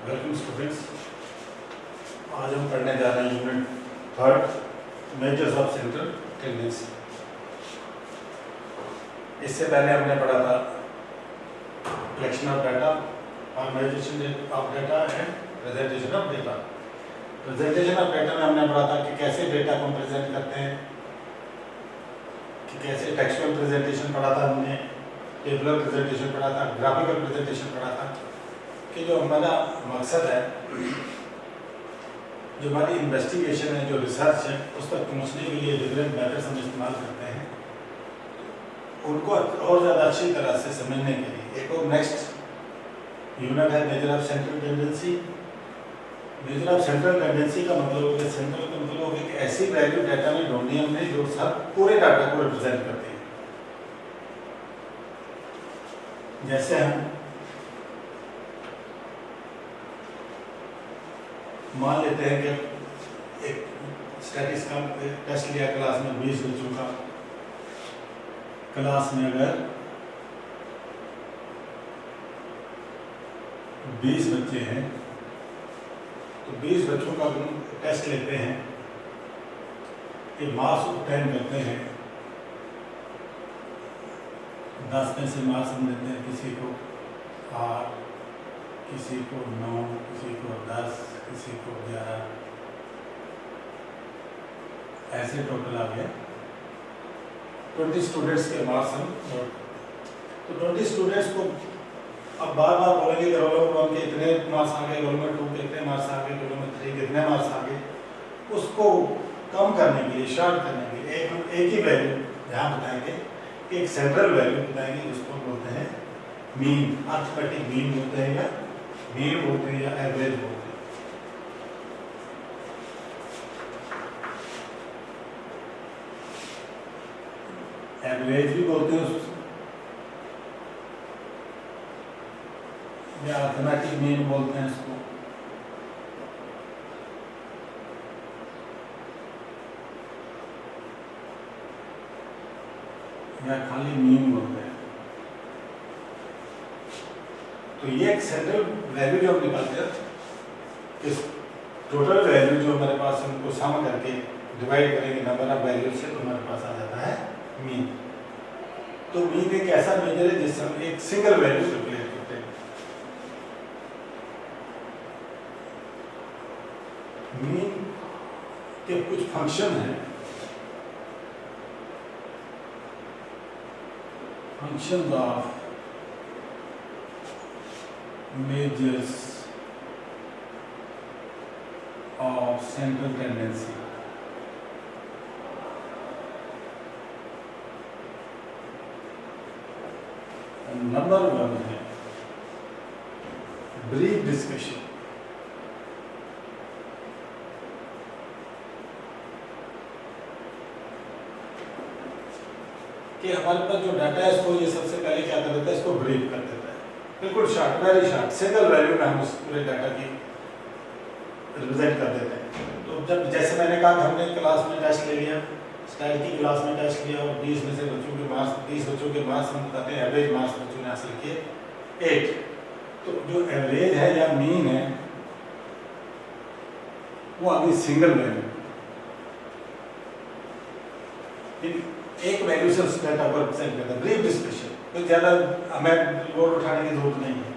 Welcome students. आज हम पढ़ने जा रहे हैं unit 3 measures of central tendency. इससे पहले हमने पढ़ा था collection of data, formalisation of data and presentation of data. Presentation of data में हमने पढ़ा था कि कैसे डेटा को प्रेजेंट करते हैं, कि कैसे टेक्सचुअल प्रेजेंटेशन पढ़ा था हमने, टेबुलर प्रेजेंटेशन पढ़ा था, ग्राफिकल प्रेजेंटेशन पढ़ा था। कि जो हमारा मकसद है, जो हमारी इन्वेस्टिगेशन है, जो रिसर्च है, उस तक पहुँचने के लिए डिफरेंट मेथड्स हम इस्तेमाल करते हैं, उनको और ज़्यादा अच्छी तरह से समझने के लिए। एक और नेक्स्ट यूनिट है measure of central tendency. Measure of central tendency का मतलब हो गया, सेंट्रल का मतलब हो गया कि ऐसी वैल्यू डाटा में ढूंढनी हमने जो सब पूरे डाटा को रिप्रेजेंट करती है। जैसे हम मान लेते हैं कि एक स्टैटिस्टिक्स का टेस्ट लिया क्लास में 20 बच्चों का। क्लास में अगर 20 बच्चे हैं तो 20 बच्चों का हम टेस्ट लेते हैं कि मार्क्स ऑब्टेन करते हैं। 10 में से मार्क्स हम देते हैं किसी को 8, किसी को 9, किसी को 10, किसी को 11, ऐसे टोटल आ गया 20 स्टूडेंट्स के मार्क्स हम नोट। तो 20 स्टूडेंट्स को अब बार बार बोलेंगे कि रोल नंबर 1 के इतने मार्क्स आ गए, रोल नंबर 2 के इतने मार्क्स आ गए, रोल नंबर 3 के इतने मार्क्स आ गए। उसको कम करने के लिए, शॉर्ट करने के लिए हम एक ही वैल्यू यहाँ बताएंगे, एक सेंट्रल वैल्यू बताएंगे जिसको बोलते हैं मीन, अर्थमेटिक मीन बोलते हैं, या मीन बोलते हैं, या एवरेज बोलते हैं। एवरेज भी बोलते हैं या अर्थमेटिक मीन बोलते हैं इसको। या खाली मीन बोलते हैं। तो ये एक सेंट्रल वैल्यू जो हम निकालते हैं, इस टोटल वैल्यू जो हमारे पास, उनको सम करके डिवाइड करेंगे नंबर ऑफ वैल्यू से, तो हमारे पास आ जाता है मीन। तो मीन एक ऐसा मेजर है जिससे हम एक सिंगल वैल्यू कैलकुलेट करते हैं। मीन के कुछ फंक्शन हैं, function of measures of central tendency. Number 1 है ब्रीफ डिस्कशन। कि हमारे पास जो डाटा है, इसको ये सबसे पहले क्या कर देता है, इसको ब्रीफ कर देता है, बिल्कुल short, very short, single value में हम उस पूरे डाटा की रिप्रेजेंट कर देते हैं। तो जब, जैसे मैंने कहा कि हमने क्लास में टेस्ट ले लिया, स्टाइल की क्लास में टेस्ट लिया, और 20 में से बच्चों के मार्क्स, 30 बच्चों के मार्क्स हम बताते हैं, एवरेज मार्क्स बच्चों ने हासिल किए 8। तो जो एवरेज है या मीन है, वो अभी सिंगल वैल्यू, एक वैल्यू से उस डाटा को रिप्रेजेंट करता है। ब्रीफ डिस्कशन, कोई ज़्यादा हमें लोड उठाने की जरूरत नहीं है।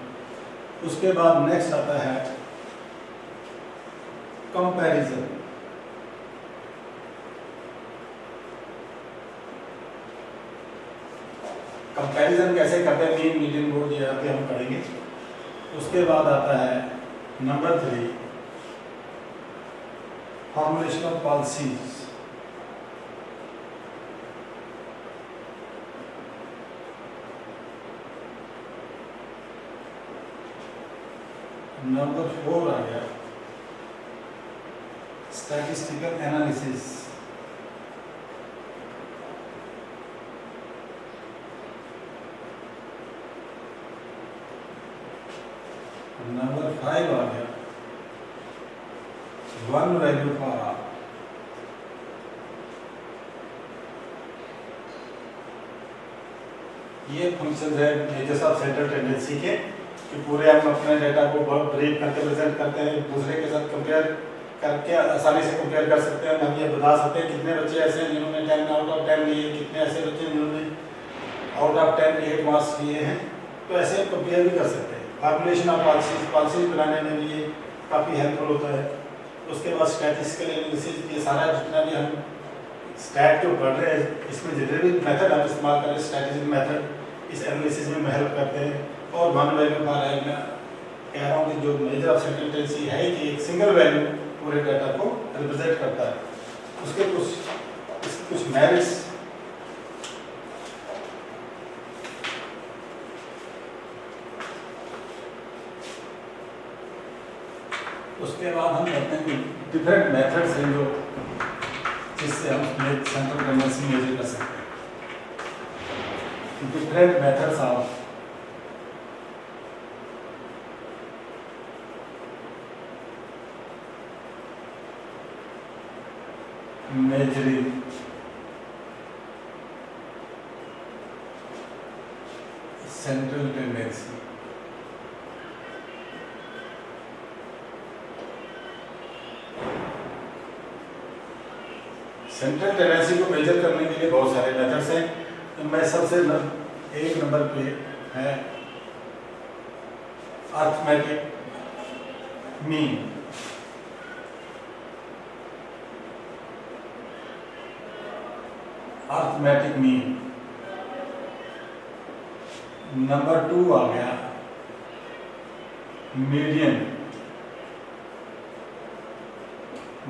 उसके बाद नेक्स्ट आता है कंपैरिजन। कंपैरिजन कैसे करते हैं, मीन, मीडियन, मोड, ये आगे हम पढ़ेंगे। उसके बाद आता है number 3 formulation of policies. Number 4 आ गया स्टैटिस्टिकल एनालिसिस। नंबर 5 आ गया वन वैल्यू फॉर आर। ये फंक्शन है मेजर्स ऑफ सेंट्रल टेंडेंसी के कि पूरे हम अपने डेटा को बहुत ब्रीफ करके प्रेजेंट करते हैं, दूसरे के साथ कंपेयर करके आसानी से कंपेयर कर सकते हैं। हम ये बता सकते हैं कितने बच्चे ऐसे हैं जिन्होंने 10 आउट ऑफ 10 लिए, कितने ऐसे बच्चे जिन्होंने आउट ऑफ 10 8 मार्क्स लिए हैं। तो ऐसे कंपेयर भी कर सकते हैं। फॉर्मुलेशन ऑफ पॉलिसीज बनाने में भी ये काफ़ी हेल्पफुल होता है। उसके बाद स्टैटिस्टिकल एनालिसिस, ये सारा जितना भी हम स्टैट जो पढ़ रहे हैं इसमें जितने भी मेथड हम इस्तेमाल कर रहे हैं स्ट्रैटेजिक मेथड इस एनालिसिस में हेल्प करते हैं। और वन वैल्यू बार है, मैं कह रहा हूँ कि जो मेजर ऑफ सेंट्रल टेंडेंसी है कि एक सिंगल वैल्यू पूरे डाटा को रिप्रेजेंट करता है। उसके कुछ मेरिट्स उसके बाद हम कहते हैं कि डिफरेंट मेथड्स हैं जो जिससे हम सेंट्रल टेंडेंसी मेजर कर सकते हैं। Different methods of measuring central tendency। Central tendency को मेजर करने के लिए बहुत सारे मेथड्स हैं। तो मैं सबसे एक नंबर पे है arithmetic mean. Arithmetic mean. Number 2 आ गया मीडियन।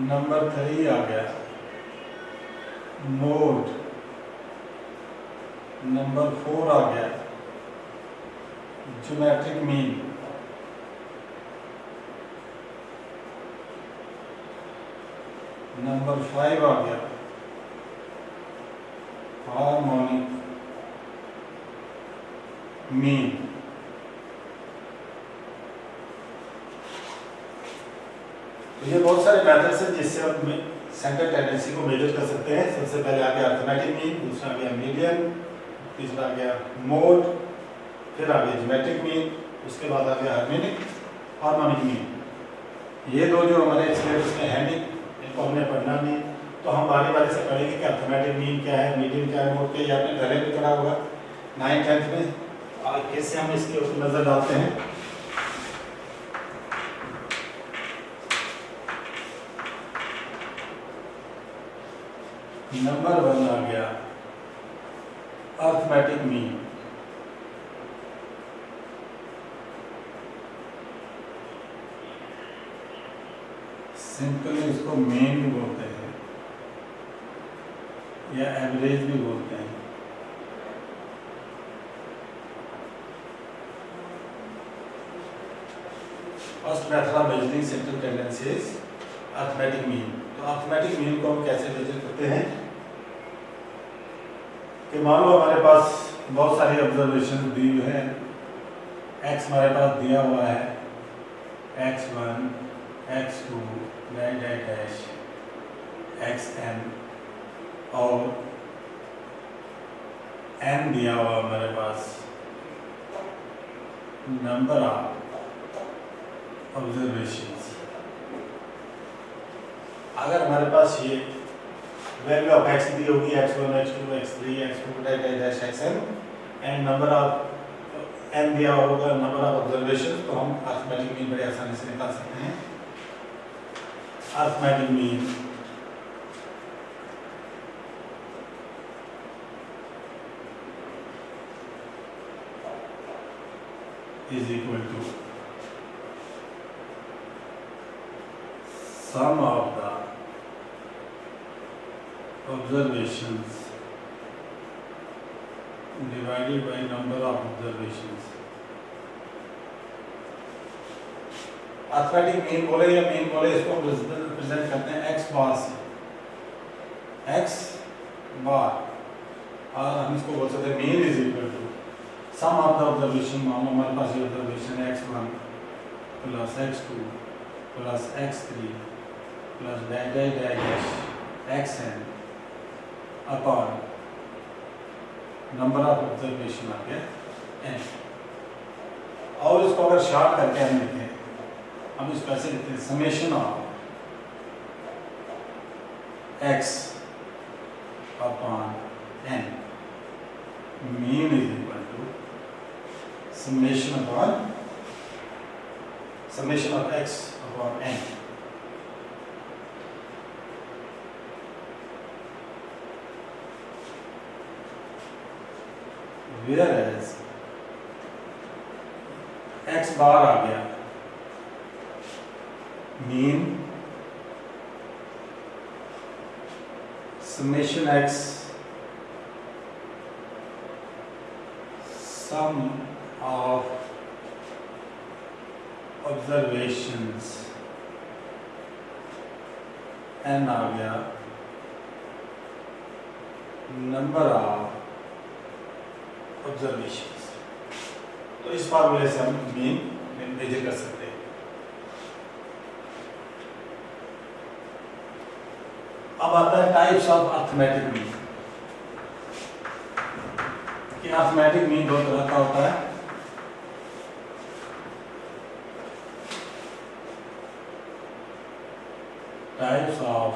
नंबर 3 आ गया मोड। नंबर 4 आ गया ज्योमेट्रिक मीन। नंबर 5 आ गया हार्मोनिक मीन। तो ये बहुत सारे मेथड्स हैं जिससे हम सेंट्रल टेंडेंसी को मेजर कर सकते हैं। सबसे पहले आ गया अर्थमेटिक मीन, दूसरा आ गया मीडियन, तीसरा आ गया मोड, फिर आ गया ज्योमेट्रिक मीन, उसके बाद आ गया हार्मोनिक मीन। ये दो जो हमारे सिलेबस में है नहीं, इनको हमने पढ़ना नहीं, तो हम बारी बारी से पढ़ेंगे कि अर्थमेटिक मीन क्या है, मीडियन क्या है, मोड क्या है। ये आपने पहले भी पढ़ा होगा 9th 10th में। और कैसे हम इसके ऊपर नजर डालते हैं। नंबर 1 आ गया अर्थमेटिक मीन। सिंपली इसको मीन भी बोलते हैं या एवरेज भी बोलते हैं। First method of measuring central tendency is arithmetic mean. तो अर्थमेटिक मीन को हम कैसे मेजर करते हैं कि मान लो हमारे पास बहुत सारी ऑब्जर्वेशन दी हुई है। एक्स हमारे पास दिया हुआ है x1 x2 डैश xn और n दिया हुआ हमारे पास नंबर ऑफ ऑब्जर्वेशंस। अगर हमारे पास ये वैल्यू ऑफ x दी होगी x1 x2 x3 x4 dash xn and number of n दिया होगा नंबर ऑफ ऑब्जर्वेशन, तो हम अर्थमेटिक मीन बड़े आसानी से निकाल सकते हैं। Arithmetic mean is equal to sum of the observations divided by number of observations। Arithmetic mean बोले या मीन बोले, इसको हम रिप्रेजेंट करते हैं x बार से। x बार और हम इसको बोल सकते हैं mean is equal to sum of the observation. मान लो हमारे पास ये ऑब्जर्वेशन है x1 plus x2 plus x3 plus dash xn upon number of observation आ गया n। और इसको अगर शॉर्ट करके हम लिखें, हम इसको ऐसे लिखते हैं summation of x upon n mean is equal to summation of x upon n. Whereas x bar आ गया mean summation x sum of observations n आ गया नंबर ऑफ ऑब्जर्वेशंस। तो इस फॉर्मूले से हम मीन मेजर कर सकते हैं। अब आता है टाइप्स ऑफ अर्थमेटिक मीन। कि अर्थमेटिक मीन दो तरह का होता है। Types of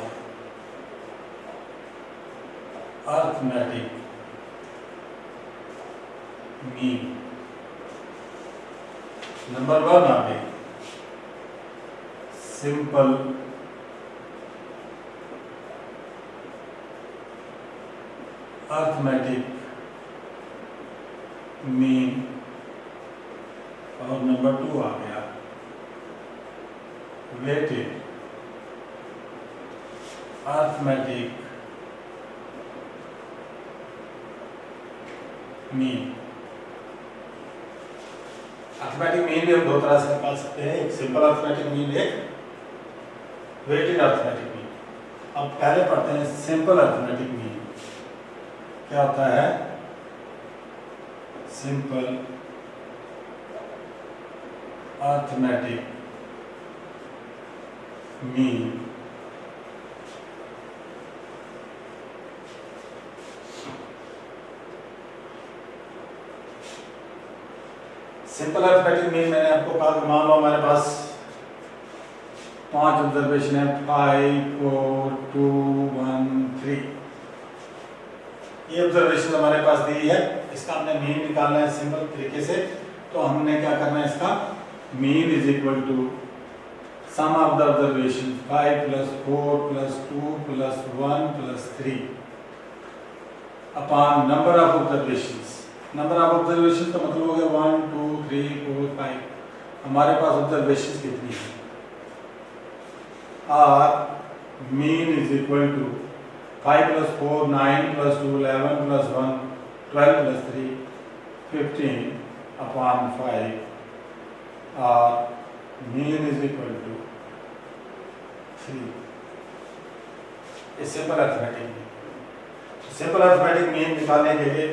arithmetic mean. Number 1 आ गई सिंपल अर्थमेटिक मीन और नंबर 2 आ गया weighted arithmetic mean. Arithmetic mean भी हम दो तरह से निकाल सकते हैं, एक सिंपल अर्थमेटिक मीन, एक वेटेड अर्थमेटिक मीन। अब पहले पढ़ते हैं सिंपल अर्थमेटिक मीन। क्या होता है simple arithmetic mean? Simple arithmetic mean मैंने आपको कहा कि मान लो हमारे पास 5 ऑब्जर्वेशन है 5 4 2 1 3। ये ऑब्जर्वेशन हमारे पास दी है, इसका हमने मीन निकालना है सिंपल तरीके से। तो हमने क्या करना है, इसका mean is equal to sum of the observation 5 + 4 + 2 + 1 + 3 upon number of observations. Number of observation का मतलब हो गया 1 2 3 4 5। हमारे पास ऑब्जर्वेशन कितनी है? और mean is equal to 5 + 4 9 + 2 11 + 1 12 + 3 15 upon 5 और मीन इज इक्वल टू 3। इस simple arithmetic mean. Simple arithmetic mean निकालने के लिए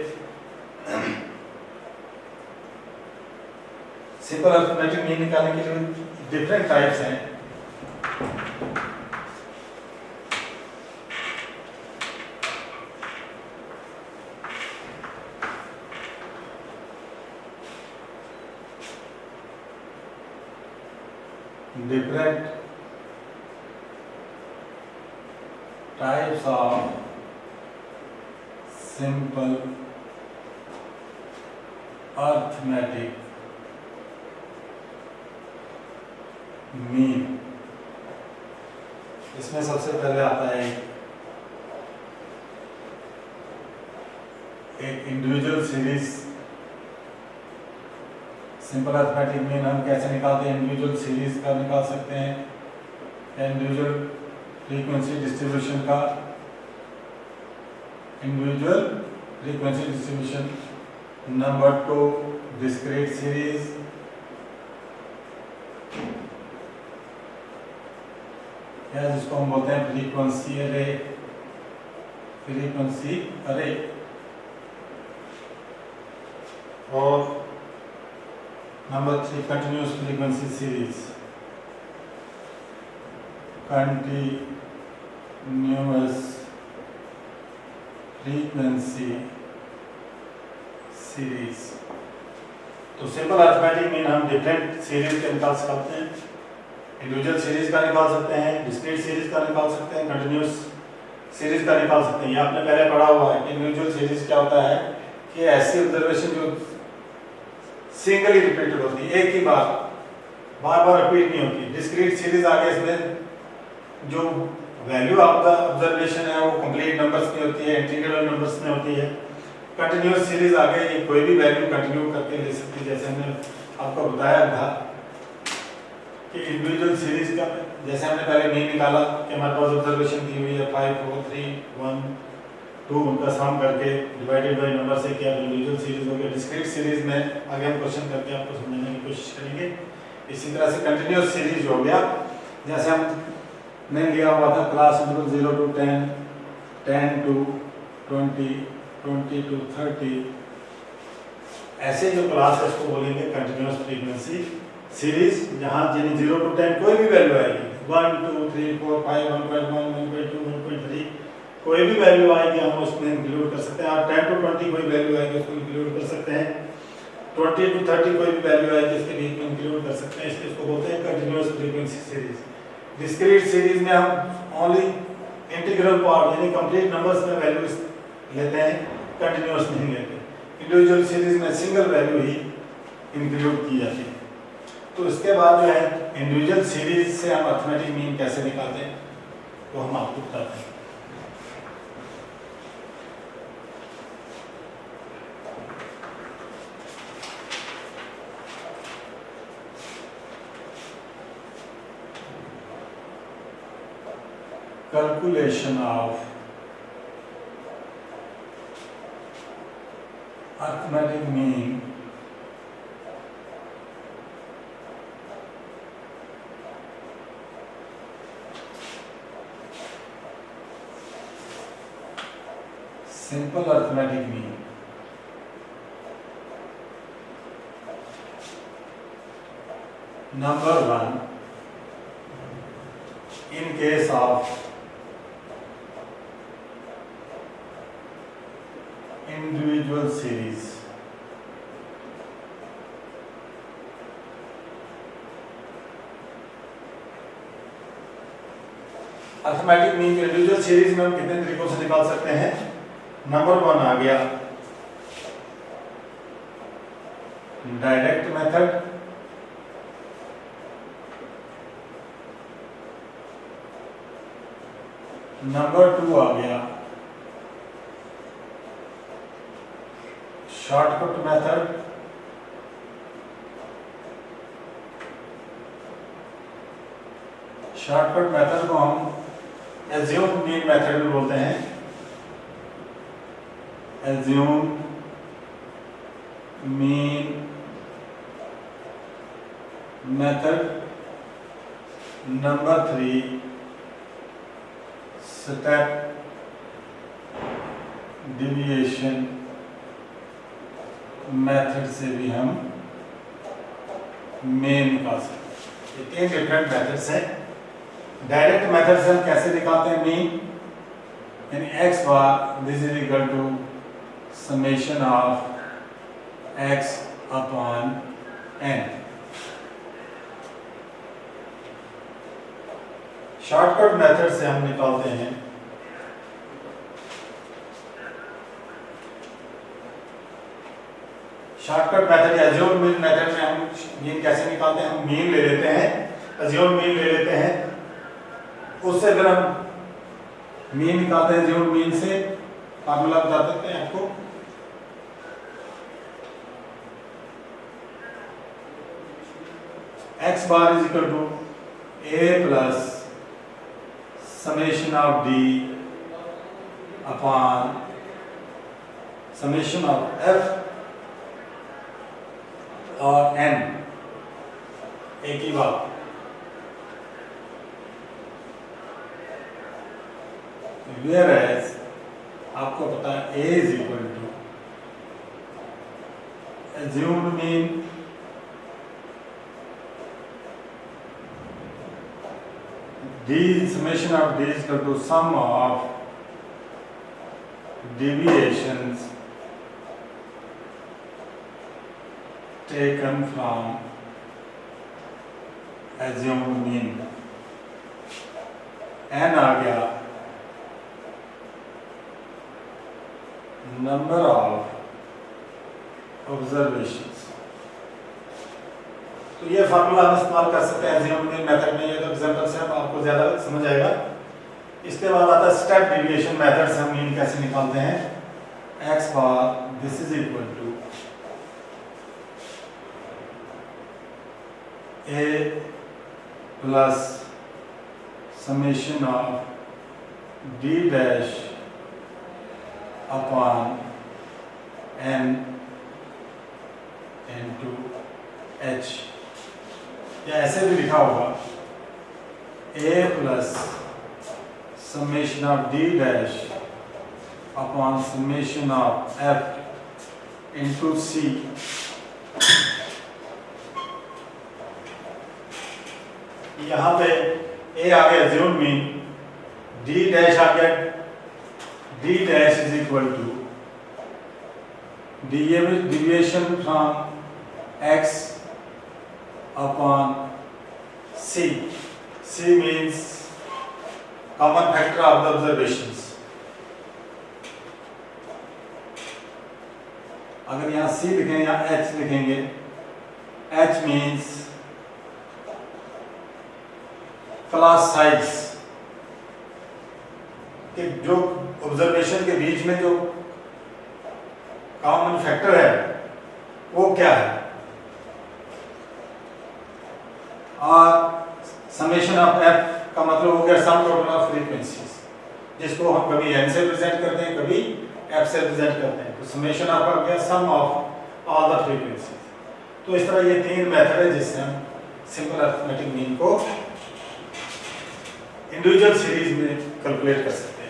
सिंपल अर्थमेटिक मीन निकालने के लिए डिफरेंट टाइप्स हैं। Different types of simple arithmetic mean. इसमें सबसे पहले आता है एक individual series. Simple arithmetic mean हम कैसे निकालते हैं? इंडिविजुअल सीरीज का निकाल सकते हैं, इंडिविजुअल फ्रीक्वेंसी डिस्ट्रीब्यूशन का, individual frequency distribution. Number 2 discrete series, या जिसको हम बोलते हैं फ्रीक्वेंसी अरे, फ्रीक्वेंसी अरे। और number 3 continuous frequency series, continuous frequency series. तो सिंपल अरिथमेटिक मीन हम डिफरेंट सीरीज के निकाल सकते हैं, इंडिविजुअल सीरीज का निकाल सकते हैं, डिस्क्रीट सीरीज का निकाल सकते हैं, कंटिन्यूस सीरीज का निकाल सकते हैं। ये आपने पहले पढ़ा हुआ है कि इंडिविजुअल सीरीज क्या होता है कि ऐसी ऑब्जर्वेशन जो सिंगली रिपीटेड होती है, एक ही बार बार रिपीट नहीं होती। डिस्क्रीट सीरीज आगे इसमें जो वैल्यू ऑफ द ऑब्जर्वेशन है वो कंप्लीट नंबर्स में होती है, इंटीग्रल नंबर्स में होती है। कंटिन्यूस सीरीज आगे ये कोई भी वैल्यू कंटिन्यू करके ले सकती है, जैसे हमने आपको बताया था कि इंडिविजुअल सीरीज का जैसे हमने पहले मीन निकाला कि हमारे पास ऑब्जर्वेशन दी हुई है 5 4 3 1 2, उनका सम करके डिवाइडेड बाय नंबर से क्या इंडिविजुअल सीरीज हो गया। डिस्क्रीट सीरीज में आगे हम क्वेश्चन करके आपको समझने की कोशिश करेंगे। इसी तरह से कंटिन्यूस सीरीज हो गया, जैसे हमने लिया हुआ था class interval 0 to 10, 10 to 20, 20 to 30, ऐसे जो क्लास है उसको बोलेंगे कंटिन्यूस फ्रीक्वेंसी सीरीज, जहाँ यानी 0 to 10 कोई भी वैल्यू आएगी, 1 2 3 4 5 1.1 1.2 1.3 कोई भी वैल्यू आएगी हम उसमें इंक्लूड कर सकते हैं। आप 10 to 20 कोई वैल्यू आएगी उसको इंक्लूड कर सकते हैं, 20 to 30 कोई भी वैल्यू आएगी इसके बीच में इंक्लूड कर सकते हैं। इसको बोलते हैं continuous frequency series. Discrete series में हम ओनली इंटीग्रल पार्ट यानी कंप्लीट नंबर्स में वैल्यूज लेते हैं, कंटिन्यूस नहीं लेते। इंडिविजुअल सीरीज में सिंगल वैल्यू ही इंक्लूड की जाती है। तो इसके बाद जो है इंडिविजुअल सीरीज से हम अरिथमेटिक मीन कैसे निकालते हैं वो हम आपको बताते हैं। Calculation of arithmetic mean simple arithmetic mean number 1 in case of individual series arithmetic mean individual series में हम कितने तरीकों से निकाल सकते हैं। नंबर 1 आ गया डायरेक्ट मेथड, नंबर 2 आ गया शॉर्टकट मेथड, शॉर्टकट मेथड को हम एज्यूम मीन मेथड भी बोलते हैं। Assume mean method. Number 3 step deviation method से भी हम मीन निकाल सकते हैं। ये 3 डिफरेंट मेथड्स हैं। डायरेक्ट मेथड से हम कैसे निकालते हैं मीन, यानी x bar this is equal to summation of x upon n। Shortcut method से हम निकालते हैं शॉर्टकट मेथड या एज्यूम मीन मेथड में हम मीन कैसे निकालते हैं, हम मीन ले लेते हैं, एज्यूम मीन ले लेते हैं, उससे फिर हम मीन निकालते हैं। एज्यूम मीन से फार्मूला बता देते हैं आपको, x bar is equal to a plus summation of d upon summation of f और n, एक ही बात। Whereas आपको पता है a is equal to assumed mean d summation of d is equal to sum of deviations taken from assumed mean, n आ गया number of observations। तो ये फार्मूला हम इस्तेमाल कर सकते हैं assumed mean मेथड में। ये तो एग्जांपल से हम आपको ज्यादा समझ आएगा। इसके बाद आता है स्टेप डेविएशन मेथड से हम मीन कैसे निकालते हैं। x bar this is equal to a plus summation of d dash upon n into h, या ऐसे भी लिखा होगा a plus summation of d dash upon summation of f into c यहाँ पे a आ गया assumed mean, d dash आ गया d dash is equal to deviation from x upon c, c means common factor of the observations। अगर यहाँ c लिखें या h लिखेंगे, h means class size, कि जो ऑब्जर्वेशन के बीच में जो कॉमन फैक्टर है वो क्या है, और समेशन ऑफ f का मतलब हो गया सम टोटल ऑफ फ्रीक्वेंसीज, जिसको हम कभी n से रिप्रेजेंट करते हैं, कभी f से रिप्रेजेंट करते हैं। तो समेशन ऑफ आ गया सम ऑफ ऑल द फ्रीक्वेंसीज। तो इस तरह ये तीन मेथड है जिससे हम सिंपल अरिथमेटिक मीन को इंडिविजुअल सीरीज में कैलकुलेट कर सकते हैं।